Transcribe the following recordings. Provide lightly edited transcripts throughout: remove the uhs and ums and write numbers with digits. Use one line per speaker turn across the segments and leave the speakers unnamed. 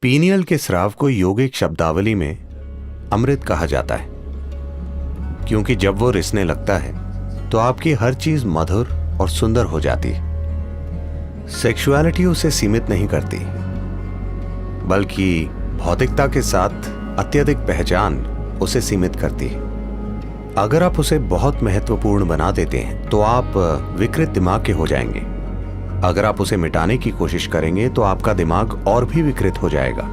Pineal के स्राव को योगिक शब्दावली में अमृत कहा जाता है, क्योंकि जब वो रिसने लगता है तो आपकी हर चीज मधुर और सुंदर हो जाती है। सेक्सुअलिटी उसे सीमित नहीं करती, बल्कि भौतिकता के साथ अत्यधिक पहचान उसे सीमित करती है। अगर आप उसे बहुत महत्वपूर्ण बना देते हैं तो आप विकृत दिमाग के हो जाएंगे। अगर आप उसे मिटाने की कोशिश करेंगे तो आपका दिमाग और भी विकृत हो जाएगा।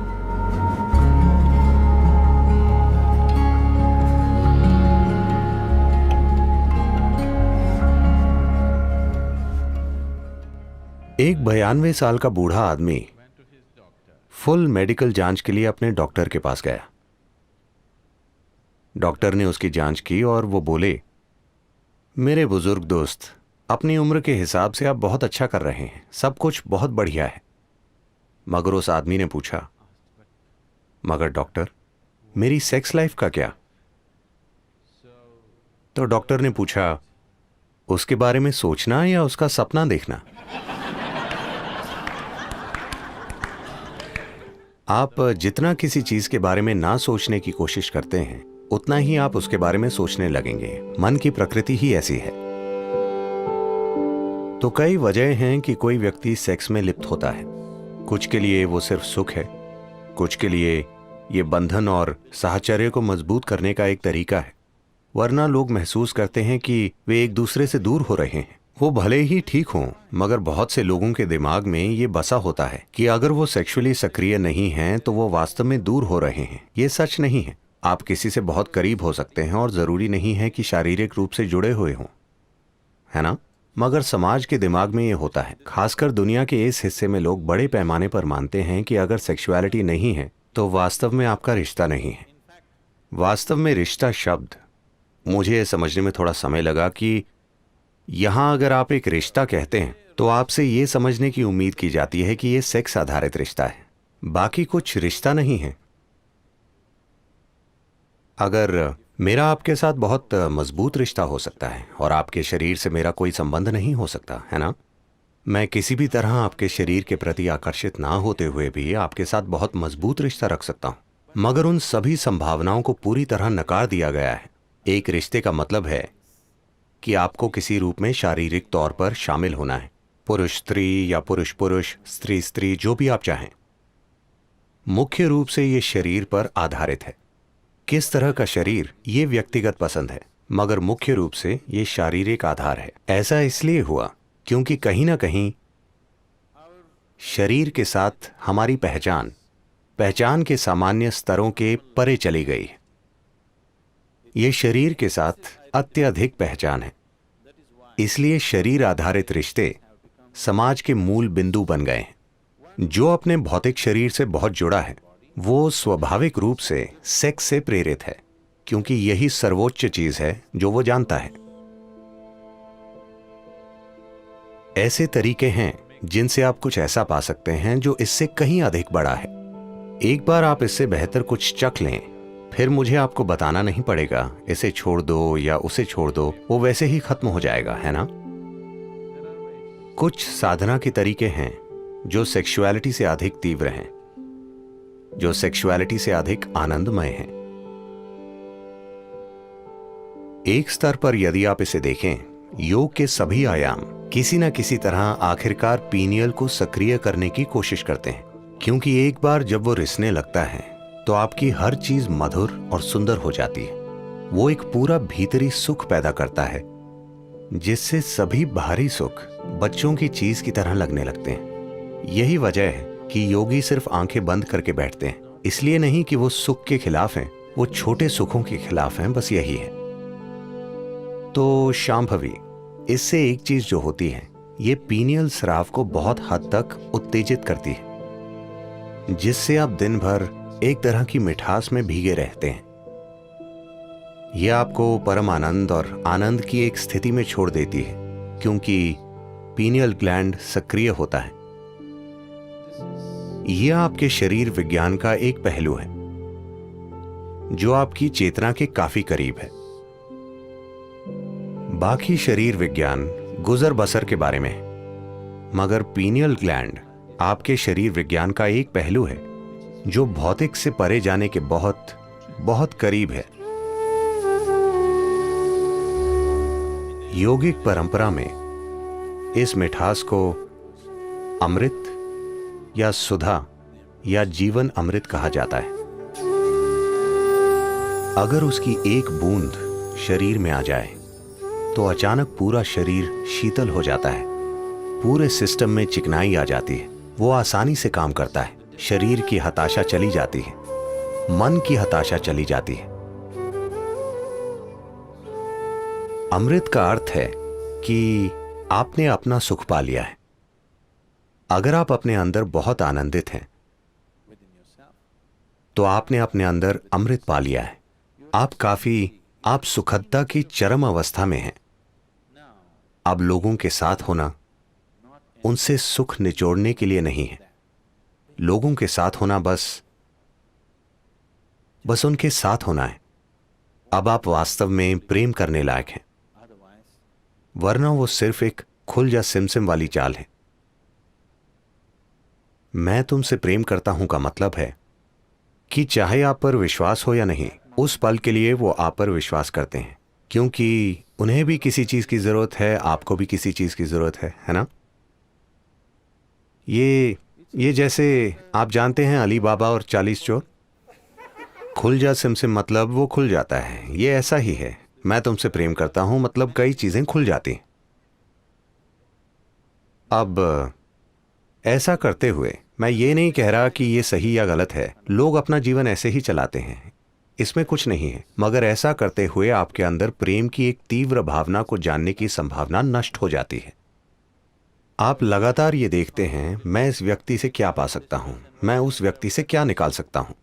एक 92 साल का बूढ़ा आदमी फुल मेडिकल जांच के लिए अपने डॉक्टर के पास गया। डॉक्टर ने उसकी जांच की और वो बोले, मेरे बुजुर्ग दोस्त, अपनी उम्र के हिसाब से आप बहुत अच्छा कर रहे हैं, सब कुछ बहुत बढ़िया है। मगर उस आदमी ने पूछा, मगर डॉक्टर, मेरी सेक्स लाइफ का क्या? तो डॉक्टर ने पूछा, उसके बारे में सोचना या उसका सपना देखना? आप जितना किसी चीज के बारे में ना सोचने की कोशिश करते हैं, उतना ही आप उसके बारे में सोचने लगेंगे। मन की प्रकृति ही ऐसी है। तो कई वजह हैं कि कोई व्यक्ति सेक्स में लिप्त होता है। कुछ के लिए वो सिर्फ सुख है, कुछ के लिए ये बंधन और साहचर्य को मजबूत करने का एक तरीका है। वरना लोग महसूस करते हैं कि वे एक दूसरे से दूर हो रहे हैं। वो भले ही ठीक हों, मगर बहुत से लोगों के दिमाग में ये बसा होता है कि अगर वो सेक्सुअली सक्रिय नहीं हैं तो वो वास्तव में दूर हो रहे हैं। ये सच नहीं है। आप किसी से बहुत करीब हो सकते हैं और जरूरी नहीं है कि शारीरिक रूप से जुड़े हुए हों, है ना? मगर समाज के दिमाग में ये होता है। खासकर दुनिया के इस हिस्से में लोग बड़े पैमाने पर मानते हैं कि अगर सेक्सुअलिटी नहीं है तो वास्तव में आपका रिश्ता नहीं है। वास्तव में रिश्ता शब्द, मुझे ये समझने में थोड़ा समय लगा कि यहां अगर आप एक रिश्ता कहते हैं तो आपसे ये समझने की उम्मीद की जाती है कि ये सेक्स आधारित रिश्ता है, बाकी कुछ रिश्ता नहीं है। अगर मेरा आपके साथ बहुत मजबूत रिश्ता हो सकता है और आपके शरीर से मेरा कोई संबंध नहीं हो सकता, है ना? मैं किसी भी तरह आपके शरीर के प्रति आकर्षित ना होते हुए भी आपके साथ बहुत मजबूत रिश्ता रख सकता हूं। मगर उन सभी संभावनाओं को पूरी तरह नकार दिया गया है। एक रिश्ते का मतलब है कि आपको किसी रूप में शारीरिक तौर पर शामिल होना है। पुरुष स्त्री या पुरुष पुरुष, स्त्री स्त्री, जो भी आप चाहें। मुख्य रूप से ये शरीर पर आधारित है। किस तरह का शरीर, ये व्यक्तिगत पसंद है, मगर मुख्य रूप से ये शारीरिक आधार है। ऐसा इसलिए हुआ क्योंकि कहीं ना कहीं शरीर के साथ हमारी पहचान के सामान्य स्तरों के परे चली गई है। ये शरीर के साथ अत्यधिक पहचान है। इसलिए शरीर आधारित रिश्ते समाज के मूल बिंदु बन गए हैं। जो अपने भौतिक शरीर से बहुत जुड़ा है वो स्वाभाविक रूप से सेक्स से प्रेरित है, क्योंकि यही सर्वोच्च चीज है जो वो जानता है। ऐसे तरीके हैं जिनसे आप कुछ ऐसा पा सकते हैं जो इससे कहीं अधिक बड़ा है। एक बार आप इससे बेहतर कुछ चख लें, फिर मुझे आपको बताना नहीं पड़ेगा इसे छोड़ दो या उसे छोड़ दो, वो वैसे ही खत्म हो जाएगा, है ना? कुछ साधना के तरीके हैं जो सेक्सुअलिटी से अधिक तीव्र हैं, जो सेक्सुअलिटी से अधिक आनंदमय हैं। एक स्तर पर यदि आप इसे देखें, योग के सभी आयाम किसी न किसी तरह आखिरकार पीनियल को सक्रिय करने की कोशिश करते हैं, क्योंकि एक बार जब वो रिसने लगता है तो आपकी हर चीज मधुर और सुंदर हो जाती है। वो एक पूरा भीतरी सुख पैदा करता है जिससे सभी बाहरी सुख बच्चों की चीज की तरह लगने लगते हैं। यही वजह है कि योगी सिर्फ आंखें बंद करके बैठते हैं। इसलिए नहीं कि वो सुख के खिलाफ हैं, वो छोटे सुखों के खिलाफ हैं, बस यही है। तो शांभवी, इससे एक चीज जो होती है, ये पीनियल स्राव को बहुत हद तक उत्तेजित करती है, जिससे आप दिन भर एक तरह की मिठास में भीगे रहते हैं। यह आपको परम आनंद और आनंद की एक स्थिति में छोड़ देती है, क्योंकि पीनियल ग्लैंड सक्रिय होता है। यह आपके शरीर विज्ञान का एक पहलू है जो आपकी चेतना के काफी करीब है। बाकी शरीर विज्ञान गुजर बसर के बारे में, मगर पीनियल ग्लैंड आपके शरीर विज्ञान का एक पहलू है जो भौतिक से परे जाने के बहुत बहुत करीब है। योगिक परंपरा में इस मिठास को अमृत या सुधा या जीवन अमृत कहा जाता है। अगर उसकी एक बूंद शरीर में आ जाए तो अचानक पूरा शरीर शीतल हो जाता है, पूरे सिस्टम में चिकनाई आ जाती है, वो आसानी से काम करता है, शरीर की हताशा चली जाती है, मन की हताशा चली जाती है। अमृत का अर्थ है कि आपने अपना सुख पा लिया है। अगर आप अपने अंदर बहुत आनंदित हैं तो आपने अपने अंदर अमृत पा लिया है। आप सुखदता की चरम अवस्था में हैं। अब लोगों के साथ होना उनसे सुख निचोड़ने के लिए नहीं है। लोगों के साथ होना बस उनके साथ होना है। अब आप वास्तव में प्रेम करने लायक हैं, वरना वो सिर्फ एक खुल जा सिमसिम वाली चाल है। मैं तुमसे प्रेम करता हूं का मतलब है कि चाहे आप पर विश्वास हो या नहीं, उस पल के लिए वो आप पर विश्वास करते हैं, क्योंकि उन्हें भी किसी चीज की जरूरत है, आपको भी किसी चीज की जरूरत है ना? ये जैसे आप जानते हैं अली बाबा और 40 चोर। खुल जा सिमसिम मतलब वो खुल जाता है। ये ऐसा ही है। मैं तुमसे प्रेम करता हूं मतलब कई चीजें खुल जाती हैं। अब ऐसा करते हुए मैं ये नहीं कह रहा कि ये सही या गलत है। लोग अपना जीवन ऐसे ही चलाते हैं, इसमें कुछ नहीं है। मगर ऐसा करते हुए आपके अंदर प्रेम की एक तीव्र भावना को जानने की संभावना नष्ट हो जाती है। आप लगातार ये देखते हैं, मैं इस व्यक्ति से क्या पा सकता हूं, मैं उस व्यक्ति से क्या निकाल सकता हूं।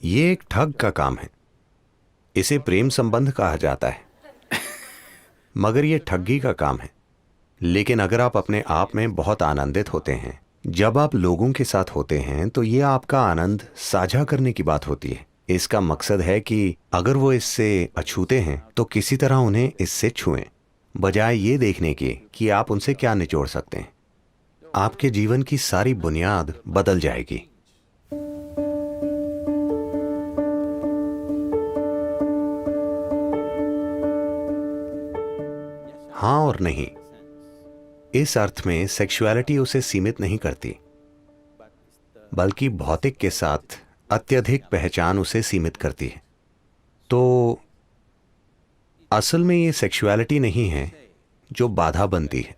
ये एक ठग का काम है। इसे प्रेम संबंध कहा जाता है, मगर यह ठगी का काम है। लेकिन अगर आप अपने आप में बहुत आनंदित होते हैं, जब आप लोगों के साथ होते हैं, तो यह आपका आनंद साझा करने की बात होती है। इसका मकसद है कि अगर वो इससे अछूते हैं तो किसी तरह उन्हें इससे छुएं, बजाय ये देखने के कि आप उनसे क्या निचोड़ सकते हैं। आपके जीवन की सारी बुनियाद बदल जाएगी। हाँ और नहीं। इस अर्थ में सेक्सुअलिटी उसे सीमित नहीं करती, बल्कि भौतिक के साथ अत्यधिक पहचान उसे सीमित करती है। तो असल में ये सेक्सुअलिटी नहीं है जो बाधा बनती है,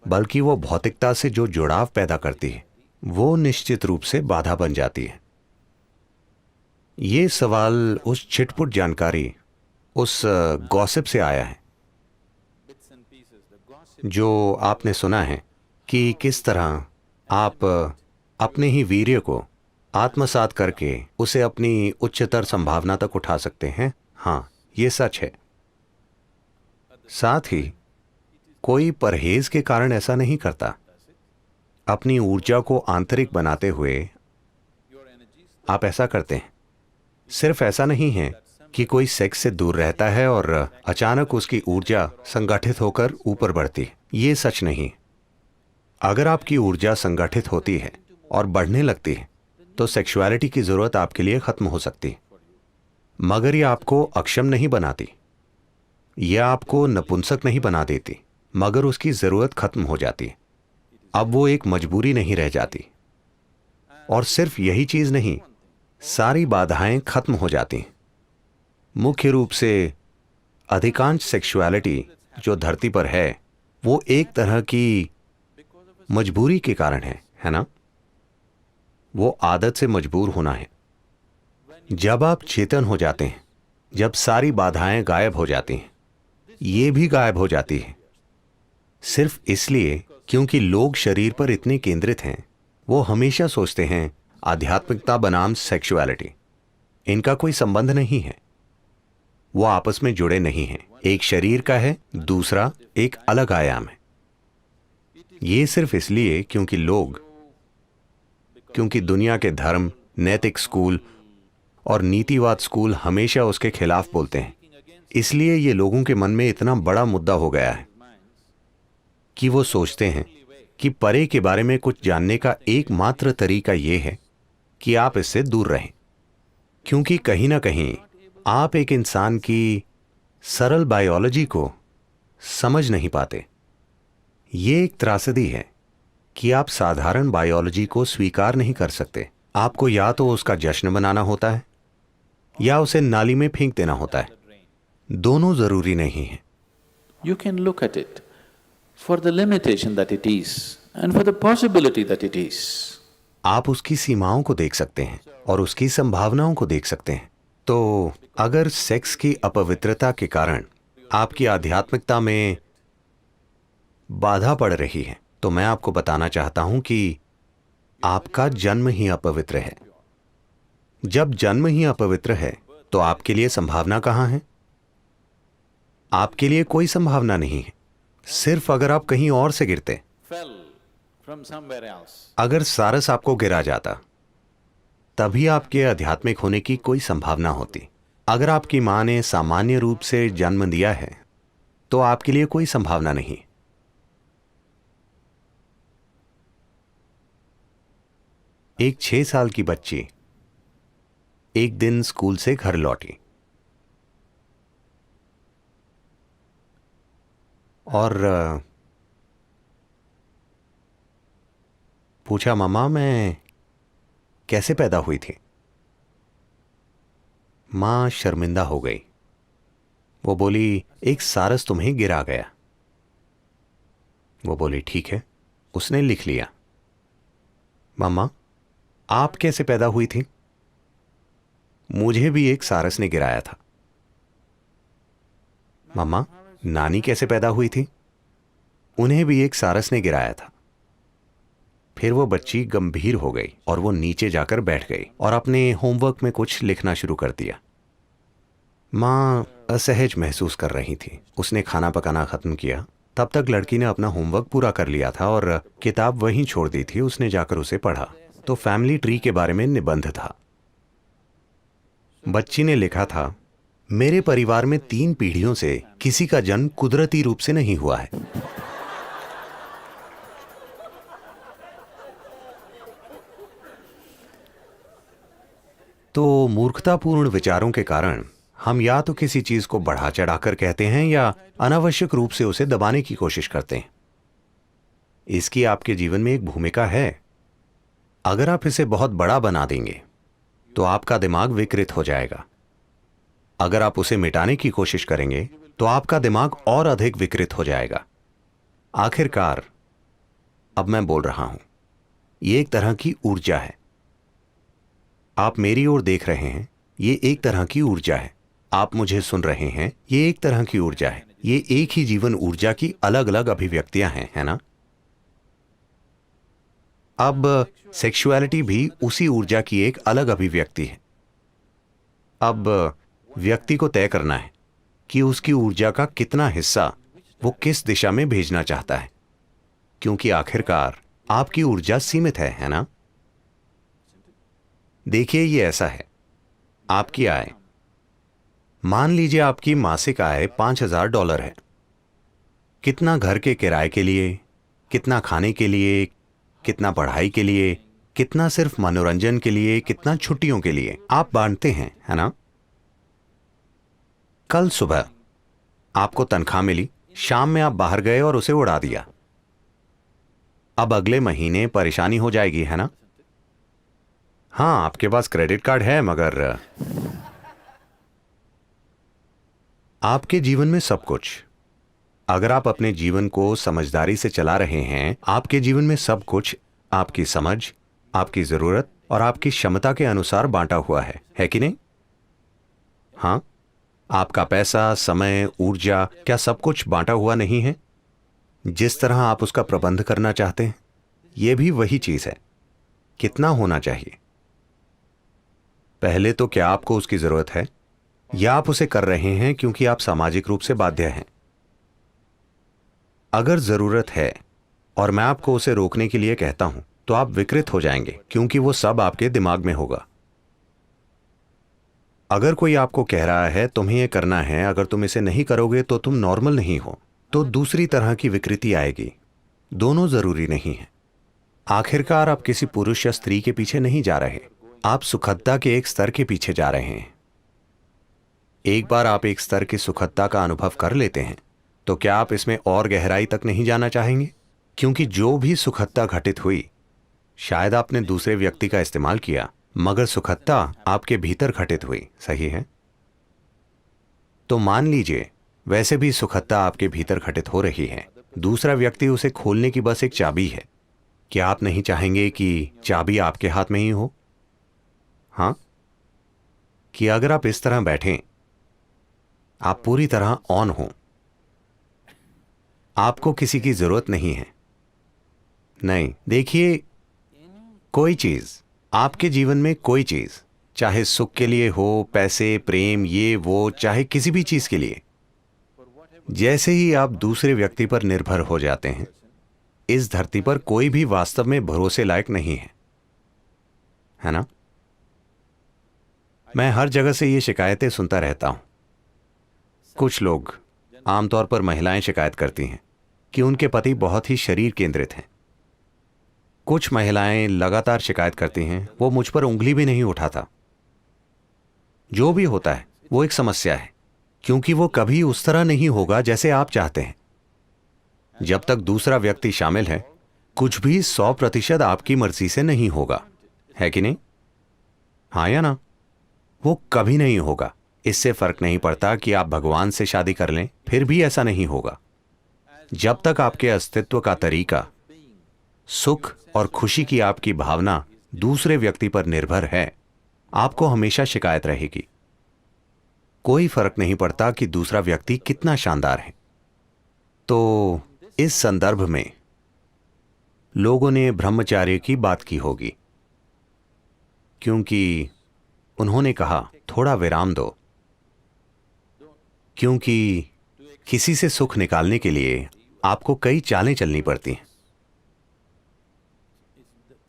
बल्कि वो भौतिकता से जो जुड़ाव पैदा करती है, वो निश्चित रूप से बाधा बन जाती है। ये सवाल उस छिटपुट जानकारी, उस गॉसिप से आया है जो आपने सुना है कि किस तरह आप अपने ही वीर्य को आत्मसात करके उसे अपनी उच्चतर संभावना तक उठा सकते हैं। हाँ, ये सच है। साथ ही कोई परहेज के कारण ऐसा नहीं करता। अपनी ऊर्जा को आंतरिक बनाते हुए आप ऐसा करते हैं। सिर्फ ऐसा नहीं है कि कोई सेक्स से दूर रहता है और अचानक उसकी ऊर्जा संगठित होकर ऊपर बढ़ती है। ये सच नहीं। अगर आपकी ऊर्जा संगठित होती है और बढ़ने लगती है तो सेक्सुअलिटी की जरूरत आपके लिए खत्म हो सकती है। मगर ये आपको अक्षम नहीं बनाती, यह आपको नपुंसक नहीं बना देती, मगर उसकी जरूरत खत्म हो जाती है। अब वो एक मजबूरी नहीं रह जाती। और सिर्फ यही चीज नहीं, सारी बाधाएं खत्म हो जाती हैं। मुख्य रूप से अधिकांश सेक्सुअलिटी जो धरती पर है वो एक तरह की मजबूरी के कारण है ना? वो आदत से मजबूर होना है। जब आप चेतन हो जाते हैं, जब सारी बाधाएं गायब हो जाती हैं, ये भी गायब हो जाती है सिर्फ इसलिए क्योंकि लोग शरीर पर इतने केंद्रित हैं। वो हमेशा सोचते हैं आध्यात्मिकता बनाम सेक्सुअलिटी, इनका कोई संबंध नहीं है, वो आपस में जुड़े नहीं हैं। एक शरीर का है, दूसरा एक अलग आयाम है। ये सिर्फ इसलिए क्योंकि दुनिया के धर्म, नैतिक स्कूल और नीतिवाद स्कूल हमेशा उसके खिलाफ बोलते हैं। इसलिए ये लोगों के मन में इतना बड़ा मुद्दा हो गया है कि वो सोचते हैं कि परे के बारे में कुछ जानने का एकमात्र तरीका यह है कि आप इससे दूर रहें, क्योंकि कहीं ना कहीं आप एक इंसान की सरल बायोलॉजी को समझ नहीं पाते। ये एक त्रासदी है कि आप साधारण बायोलॉजी को स्वीकार नहीं कर सकते। आपको या तो उसका जश्न मनाना होता है या उसे नाली में फेंक देना होता है। दोनों जरूरी नहीं है।
You can look at it for the limitation that it is and for the possibility that it is.
आप उसकी सीमाओं को देख सकते हैं और उसकी संभावनाओं को देख सकते हैं। तो अगर सेक्स की अपवित्रता के कारण आपकी आध्यात्मिकता में बाधा पड़ रही है, तो मैं आपको बताना चाहता हूं कि आपका जन्म ही अपवित्र है। जब जन्म ही अपवित्र है तो आपके लिए संभावना कहां है? आपके लिए कोई संभावना नहीं है, सिर्फ अगर आप कहीं और से गिरते।
Fell from somewhere else.
अगर सारस आपको गिरा जाता तभी आपके आध्यात्मिक होने की कोई संभावना होती। अगर आपकी मां ने सामान्य रूप से जन्म दिया है तो आपके लिए कोई संभावना नहीं। एक 6 साल की बच्ची एक दिन स्कूल से घर लौटी और पूछा, मम्मा मैं कैसे पैदा हुई थी? मां शर्मिंदा हो गई। वो बोली, एक सारस तुम्हें गिरा गया। वो बोली, ठीक है, उसने लिख लिया। मम्मा आप कैसे पैदा हुई थी? मुझे भी एक सारस ने गिराया था। मम्मा नानी कैसे पैदा हुई थी? उन्हें भी एक सारस ने गिराया था। फिर वो बच्ची गंभीर हो गई और वो नीचे जाकर बैठ गई और अपने होमवर्क में कुछ लिखना शुरू कर दिया। मां असहज महसूस कर रही थी। उसने खाना पकाना खत्म किया। तब तक लड़की ने अपना होमवर्क पूरा कर लिया था और किताब वहीं छोड़ दी थी। उसने जाकर उसे पढ़ा तो फैमिली ट्री के बारे में निबंध था। बच्ची ने लिखा था, मेरे परिवार में 3 पीढ़ियों से किसी का जन्म कुदरती रूप से नहीं हुआ है। तो मूर्खतापूर्ण विचारों के कारण हम या तो किसी चीज को बढ़ा चढ़ाकर कहते हैं या अनावश्यक रूप से उसे दबाने की कोशिश करते हैं। इसकी आपके जीवन में एक भूमिका है। अगर आप इसे बहुत बड़ा बना देंगे तो आपका दिमाग विकृत हो जाएगा। अगर आप उसे मिटाने की कोशिश करेंगे तो आपका दिमाग और अधिक विकृत हो जाएगा। आखिरकार अब मैं बोल रहा हूं, यह एक तरह की ऊर्जा है। आप मेरी ओर देख रहे हैं, ये एक तरह की ऊर्जा है। आप मुझे सुन रहे हैं, ये एक तरह की ऊर्जा है। ये एक ही जीवन ऊर्जा की अलग अलग अभिव्यक्तियां हैं, है ना? अब सेक्सुअलिटी भी उसी ऊर्जा की एक अलग अभिव्यक्ति है। अब व्यक्ति को तय करना है कि उसकी ऊर्जा का कितना हिस्सा वो किस दिशा में भेजना चाहता है, क्योंकि आखिरकार आपकी ऊर्जा सीमित है ना? देखिए, ये ऐसा है, आपकी आय, मान लीजिए आपकी मासिक आय $5000 है। कितना घर के किराए के लिए, कितना खाने के लिए, कितना पढ़ाई के लिए, कितना सिर्फ मनोरंजन के लिए, कितना छुट्टियों के लिए आप बांटते हैं, है ना? कल सुबह आपको तनख्वाह मिली, शाम में आप बाहर गए और उसे उड़ा दिया। अब अगले महीने परेशानी हो जाएगी, है ना? हाँ, आपके पास क्रेडिट कार्ड है, मगर आपके जीवन में सब कुछ, अगर आप अपने जीवन को समझदारी से चला रहे हैं, आपके जीवन में सब कुछ आपकी समझ, आपकी जरूरत और आपकी क्षमता के अनुसार बांटा हुआ है कि नहीं? हाँ, आपका पैसा, समय, ऊर्जा, क्या सब कुछ बांटा हुआ नहीं है? जिस तरह आप उसका प्रबंध करना चाहते हैं, यह भी वही चीज है। कितना होना चाहिए? पहले तो क्या आपको उसकी जरूरत है, या आप उसे कर रहे हैं क्योंकि आप सामाजिक रूप से बाध्य हैं? अगर जरूरत है और मैं आपको उसे रोकने के लिए कहता हूं तो आप विकृत हो जाएंगे, क्योंकि वो सब आपके दिमाग में होगा। अगर कोई आपको कह रहा है तुम्हें यह करना है, अगर तुम इसे नहीं करोगे तो तुम नॉर्मल नहीं हो, तो दूसरी तरह की विकृति आएगी। दोनों जरूरी नहीं है। आखिरकार आप किसी पुरुष या स्त्री के पीछे नहीं जा रहे, आप सुखदता के एक स्तर के पीछे जा रहे हैं। एक बार आप एक स्तर की सुखदता का अनुभव कर लेते हैं तो क्या आप इसमें और गहराई तक नहीं जाना चाहेंगे? क्योंकि जो भी सुखदता घटित हुई, शायद आपने दूसरे व्यक्ति का इस्तेमाल किया, मगर सुखदता आपके भीतर घटित हुई, सही है? तो मान लीजिए वैसे भी सुखदता आपके भीतर घटित हो रही है, दूसरा व्यक्ति उसे खोलने की बस एक चाबी है। क्या आप नहीं चाहेंगे कि चाबी आपके हाथ में ही हो? हाँ, कि अगर आप इस तरह बैठें, आप पूरी तरह ऑन हो, आपको किसी की जरूरत नहीं है। नहीं, देखिए, कोई चीज, आपके जीवन में कोई चीज, चाहे सुख के लिए हो, पैसे, प्रेम, ये वो, चाहे किसी भी चीज के लिए, जैसे ही आप दूसरे व्यक्ति पर निर्भर हो जाते हैं, इस धरती पर कोई भी वास्तव में भरोसे लायक नहीं है ना? मैं हर जगह से ये शिकायतें सुनता रहता हूं। कुछ लोग, आमतौर पर महिलाएं, शिकायत करती हैं कि उनके पति बहुत ही शरीर केंद्रित हैं। कुछ महिलाएं लगातार शिकायत करती हैं, वो मुझ पर उंगली भी नहीं उठाता। जो भी होता है वो एक समस्या है, क्योंकि वो कभी उस तरह नहीं होगा जैसे आप चाहते हैं। जब तक दूसरा व्यक्ति शामिल है, कुछ भी 100% आपकी मर्जी से नहीं होगा, है कि नहीं? हाँ या ना? वो कभी नहीं होगा। इससे फर्क नहीं पड़ता कि आप भगवान से शादी कर लें, फिर भी ऐसा नहीं होगा। जब तक आपके अस्तित्व का तरीका, सुख और खुशी की आपकी भावना दूसरे व्यक्ति पर निर्भर है, आपको हमेशा शिकायत रहेगी। कोई फर्क नहीं पड़ता कि दूसरा व्यक्ति कितना शानदार है। तो इस संदर्भ में लोगों ने ब्रह्मचार्य की बात की होगी, क्योंकि उन्होंने कहा थोड़ा विराम दो, क्योंकि किसी से सुख निकालने के लिए आपको कई चालें चलनी पड़ती हैं।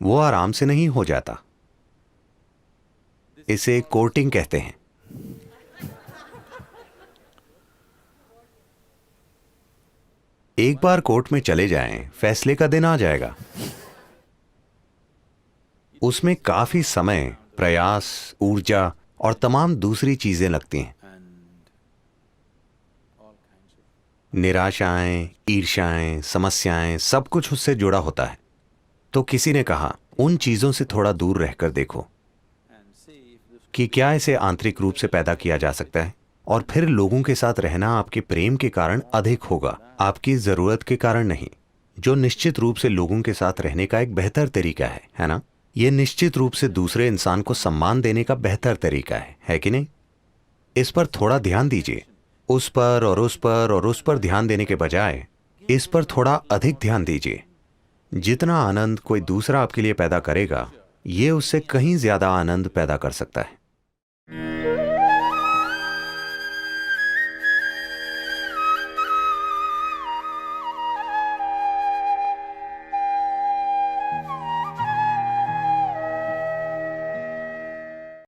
वो आराम से नहीं हो जाता। इसे कोर्टिंग कहते हैं। एक बार कोर्ट में चले जाएं, फैसले का दिन आ जाएगा। उसमें काफी समय, प्रयास, ऊर्जा और तमाम दूसरी चीजें लगती हैं। निराशाएं, ईर्ष्याएं, समस्याएं, सब कुछ उससे जुड़ा होता है। तो किसी ने कहा, उन चीजों से थोड़ा दूर रहकर देखो कि क्या इसे आंतरिक रूप से पैदा किया जा सकता है, और फिर लोगों के साथ रहना आपके प्रेम के कारण अधिक होगा, आपकी जरूरत के कारण नहीं, जो निश्चित रूप से लोगों के साथ रहने का एक बेहतर तरीका है ना? यह निश्चित रूप से दूसरे इंसान को सम्मान देने का बेहतर तरीका है कि नहीं? इस पर थोड़ा ध्यान दीजिए। उस पर और उस पर और उस पर ध्यान देने के बजाय इस पर थोड़ा अधिक ध्यान दीजिए। जितना आनंद कोई दूसरा आपके लिए पैदा करेगा, ये उससे कहीं ज्यादा आनंद पैदा कर सकता है।